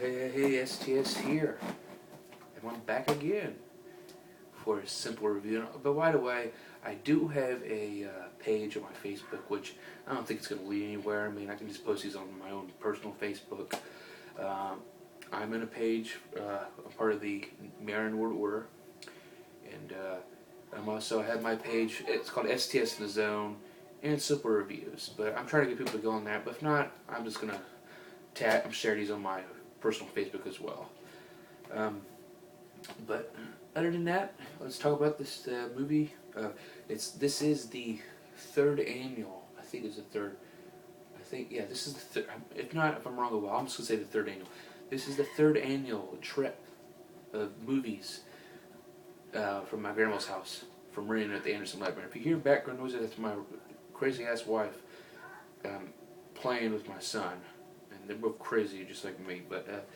Hey, STS here. And I'm back again for a simple review. But by the way, I do have a page on my Facebook, which I don't think it's going to lead anywhere. I mean, I can just post these on my own personal Facebook. I'm in a page, I'm part of the Marion World Order. And I'm also have my page, it's called STS in the Zone, and simple reviews. But I'm trying to get people to go on that. But if not, I'm just going to share these on my personal Facebook as well. But other than that, let's talk about this movie. This is the third annual. I think it's the third. Yeah, this is the third. If I'm wrong, I'm just gonna say the third annual. This is the third annual trip of movies from my grandma's house, from Marion at the Anderson Library. If you hear background noise, that's my crazy ass wife playing with my son. They're both crazy, just like me. But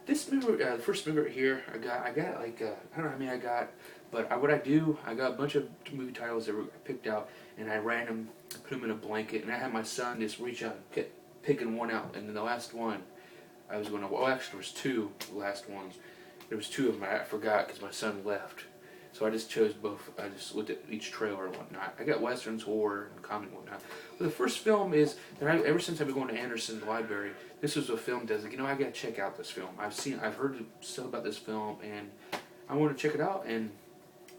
this movie, the first movie right here, I got like I don't know how many I got, but what I got a bunch of movie titles that were picked out, and I ran them, put them in a blanket, and I had my son just reach out and picking one out, and then the last one, I was going to. Well, actually, there was two last ones. There was two of them I forgot because my son left. So I just chose both. I just looked at each trailer and whatnot. I got westerns, horror, and comedy and whatnot. But the first film is that ever since I've been going to Anderson Library, this was a film that I gotta check out this film. I've heard stuff about this film, and I want to check it out. And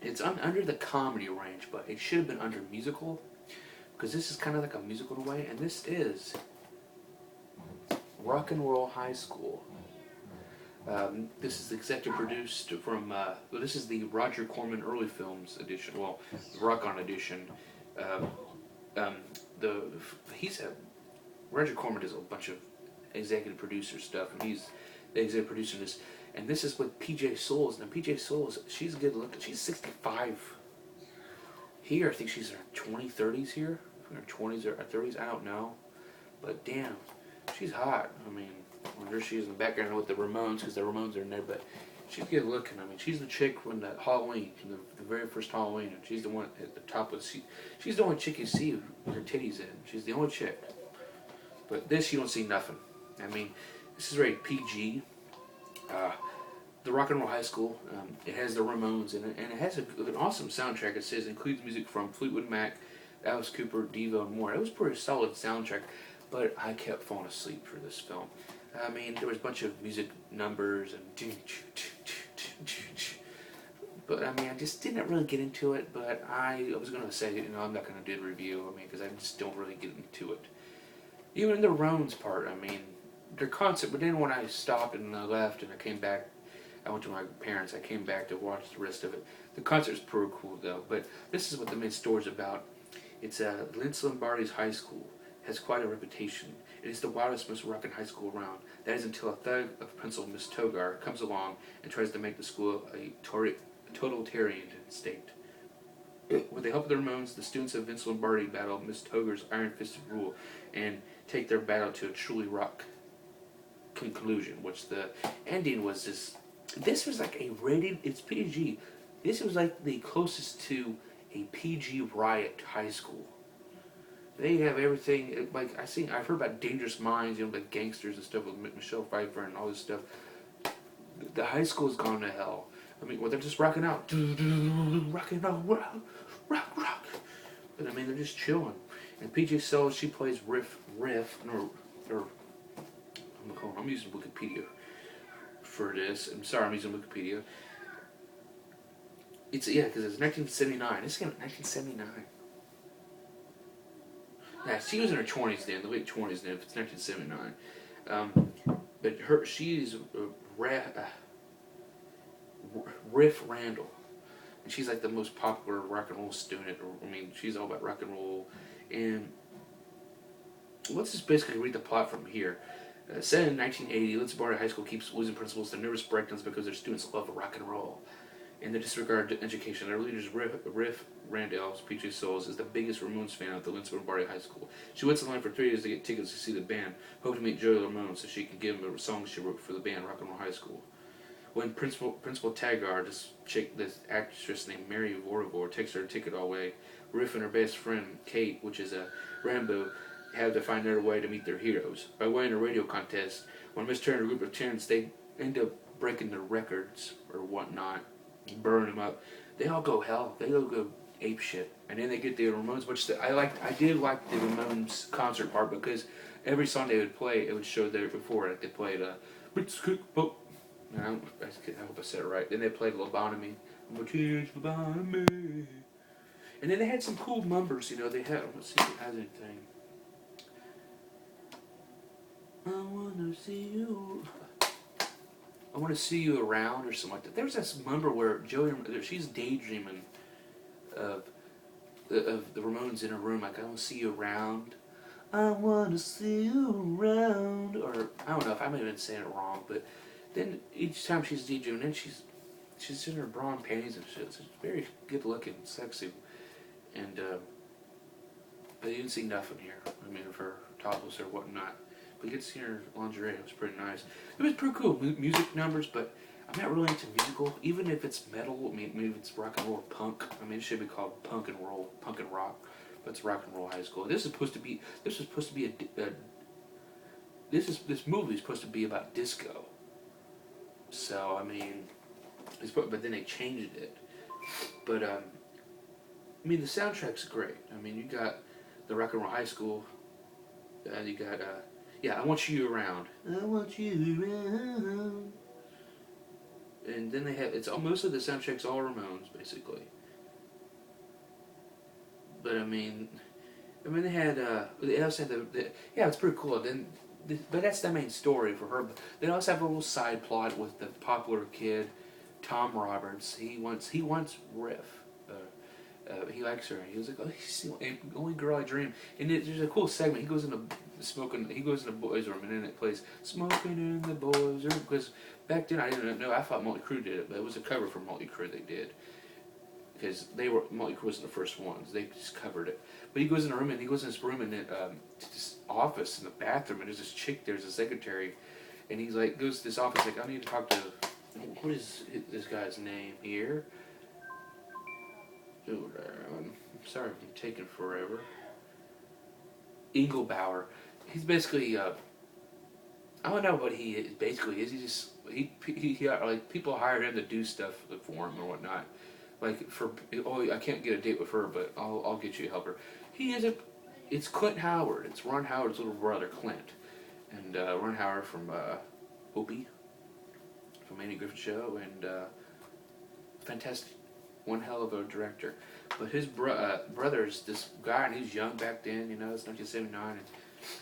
it's under the comedy range, but it should have been under musical, because this is kind of like a musical in a way. And this is Rock and Roll High School. This is executive produced from, this is the Roger Corman early films edition, well, the Rock On edition. Roger Corman does a bunch of executive producer stuff, and he's the executive producer in this. And this is with PJ Souls. Now, PJ Souls, she's good looking. She's 65 here. I think she's in her 30s here. In her 20s or 30s, I don't know. But damn, she's hot. I mean, I wonder if she's in the background with the Ramones, because the Ramones are in there, but she's good looking. I mean, she's the chick from the Halloween, from the very first Halloween, and she's the one at the top of the she's the only chick you see with her titties in. She's the only chick. But this, you don't see nothing. I mean, this is rated PG. The Rock and Roll High School, it has the Ramones in it, and it has an awesome soundtrack. It says includes music from Fleetwood Mac, Alice Cooper, Devo, and more. It was a pretty solid soundtrack, but I kept falling asleep for this film. I mean, there was a bunch of music numbers and but I mean, I just didn't really get into it. But I was gonna say, I'm not gonna do the review. I mean, because I just don't really get into it. Even the Ramones part, I mean, their concert. But then when I stopped and I left and I came back, I went to my parents. I came back to watch the rest of it. The concert was pretty cool though. But this is what the main story is about. It's Vince Lombardi High School. Has quite a reputation. It is the wildest, most rockin' high school around. That is until a thug of Principal Miss Togar comes along and tries to make the school a totalitarian state. With the help of the Ramones, the students of Vince Lombardi battle Miss Togar's iron-fisted rule and take their battle to a truly rock conclusion, which the ending was this. This was like a rated, it's PG. This was like the closest to a PG riot high school. They have everything, like I've heard about Dangerous Minds, like gangsters and stuff with Michelle Pfeiffer and all this stuff. The high school's gone to hell. I mean, well, they're just rocking out. Rocking out, rock. But I mean, they're just chilling. And PJ Sells, she plays Riff, I'm using Wikipedia for this. I'm sorry, I'm using Wikipedia. Because it's 1979. This came out in 1979. Yeah, she was in her 20s then, the late 20s then, if it's 1979. But she's Riff Randell. And she's like the most popular rock and roll student. I mean, she's all about rock and roll. And let's just basically read the plot from here. Set in 1980, Vince Lombardi High School keeps losing principals to nervous breakdowns because their students love rock and roll. In the disregard to education, their leader, Riff Randell, PJ Souls, is the biggest Ramones fan at the Vince Lombardi High School. She waits in line for 3 years to get tickets to see the band, hoping to meet Joey Ramone so she can give him a song she wrote for the band, Rock and Roll High School. When Principal Togar, this actress named Mary Woronov, takes her ticket all the way, Riff and her best friend, Kate, which is a Rambeau, have to find their way to meet their heroes. By winning a radio contest, when Miss Turner and a group of parents, they end up breaking their records or whatnot, and burn them up. They all go hell. They all go ape shit, and then they get the Ramones, which I did like the Ramones concert part because every song they would play, it would show there before. Like they played Principal. I hope I said it right. Then they played Lobotomy. Lobotomy. And then they had some cool numbers, you know. They had, let's see if it has anything. I wanna see you. I want to see you around or something like that. There was this number where Joey, she's daydreaming of the Ramones in her room. Like, I want to see you around. I want to see you around. Or, I don't know if I may have been saying it wrong, but then each time she's daydreaming, then she's in her bra and panties and shit. So it's very good looking, sexy. And, but you didn't see nothing here. I mean, of her topless or whatnot. But you could see her lingerie. It was pretty nice. It was pretty cool. Music numbers, but I'm not really into musical. Even if it's metal, I mean, maybe it's rock and roll or punk. I mean, it should be called punk and roll, punk and rock. But it's rock and roll high school. This was supposed to be this movie is supposed to be about disco. So I mean, but then they changed it. But I mean, the soundtrack's great. I mean, you got the rock and roll high school. You got I want you around. I want you around. And then they have most of the soundtrack's all Ramones basically. But I mean they had they also had it's pretty cool. Then but that's the main story for her. But they also have a little side plot with the popular kid, Tom Roberts. He wants Riff. He likes her. He was like, oh, he's the only girl I dream. And there's a cool segment. He goes in the boys' room, and then it plays "Smoking in the Boys' Room." Because back then I didn't know. I thought Motley Crue did it, but it was a cover for Motley Crue they did. Because Motley Crue wasn't the first ones. They just covered it. But he goes in his room, and this office in the bathroom, and there's this chick. There's a secretary, and he's like, goes to this office like, I need to talk to. What is this guy's name here? I'm sorry if I'm taking forever. Engelbauer. He's basically I don't know what he is. Basically, is he like people hired him to do stuff for him or whatnot. Like I can't get a date with her, but I'll get you a helper. It's Clint Howard. It's Ron Howard's little brother, Clint, and Ron Howard from Opie, from Andy Griffith Show, and fantastic. One hell of a director. But his brother's this guy, and he's young back then, you know, it's 1979, and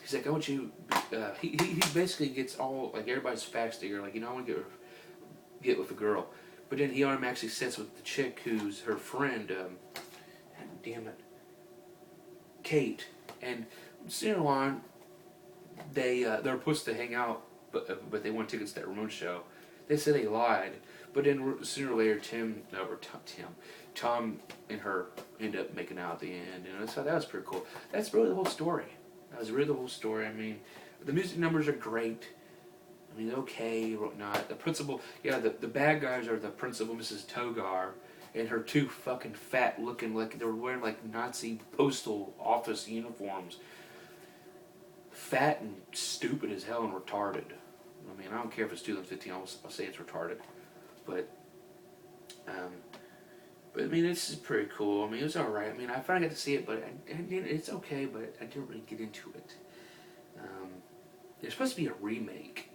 he's like, I want you, he basically gets all, like, everybody's facts together, like, you know, I want to get with a girl. But then he automatically sets with the chick who's her friend, damn it, Kate. And sooner on, they're supposed to hang out, but they want tickets to that Ramones show. They said they lied. But then sooner or later, Tom and her end up making out at the end. And so that was pretty cool. That's really the whole story. That was really the whole story. I mean, the music numbers are great. I mean, okay, whatnot. The principal, the bad guys are the principal, Mrs. Togar, and her two fucking fat looking, like they were wearing like Nazi postal office uniforms. Fat and stupid as hell and retarded. I mean, I don't care if it's 2015, I'll say it's retarded. But I mean, this is pretty cool. I mean, it was alright. I mean, I finally got to see it, but it's okay, but I didn't really get into it. There's supposed to be a remake,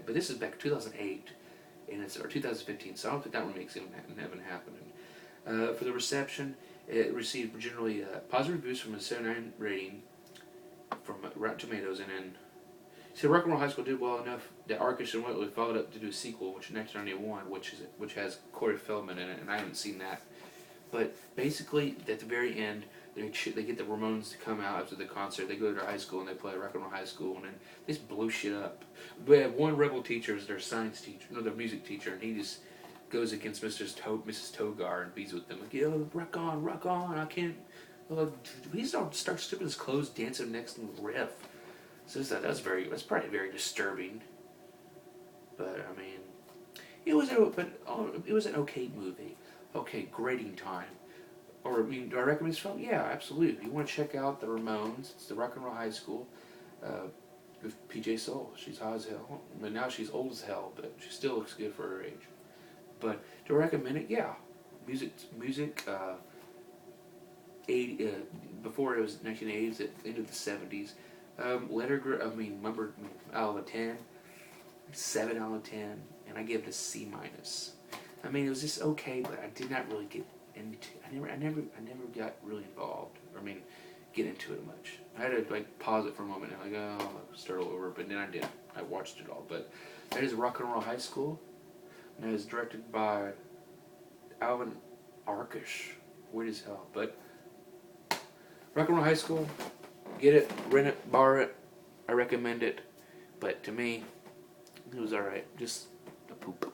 but this is back in 2008, or 2015, so I don't think that remake's going to happen. For the reception, it received generally positive reviews from a 79 rating from Rotten Tomatoes, and then so Rock and Roll High School did well enough that Arkush and Whitley followed up to do a sequel, which is 1991, which has Corey Feldman in it, and I haven't seen that. But basically, at the very end, they get the Ramones to come out after the concert. They go to their high school and they play Rock and Roll High School, and then they just blew shit up. They have one rebel teacher as their science teacher, no, their music teacher, and he just goes against Mrs. Togar and beats with them like, yo, rock on, I can't. He starts stripping his clothes, dancing next to the Riff. So that's probably very disturbing. But I mean, it was an okay movie, okay grading time. Or I mean, do I recommend this film? Yeah, absolutely. If you want to check out the Ramones, it's the Rock and Roll High School. with PJ Soul. She's hot as hell, but now she's old as hell, but she still looks good for her age. But to recommend it, yeah, music. Before it was 1980s, into the 70s. Number out of a 10, 7 out of 10, and I gave it a C minus. I mean, it was just okay, but I did not really get into. I never got really involved. Get into it much. I had to pause it for a moment and I'll start all over. But then I did. I watched it all. But that is Rock and Roll High School, and it is directed by Allan Arkush. Weird as hell, but Rock and Roll High School. Get it, rent it, borrow it. I recommend it. But to me, it was alright. Just a poop.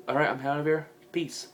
Alright, I'm out of here. Peace.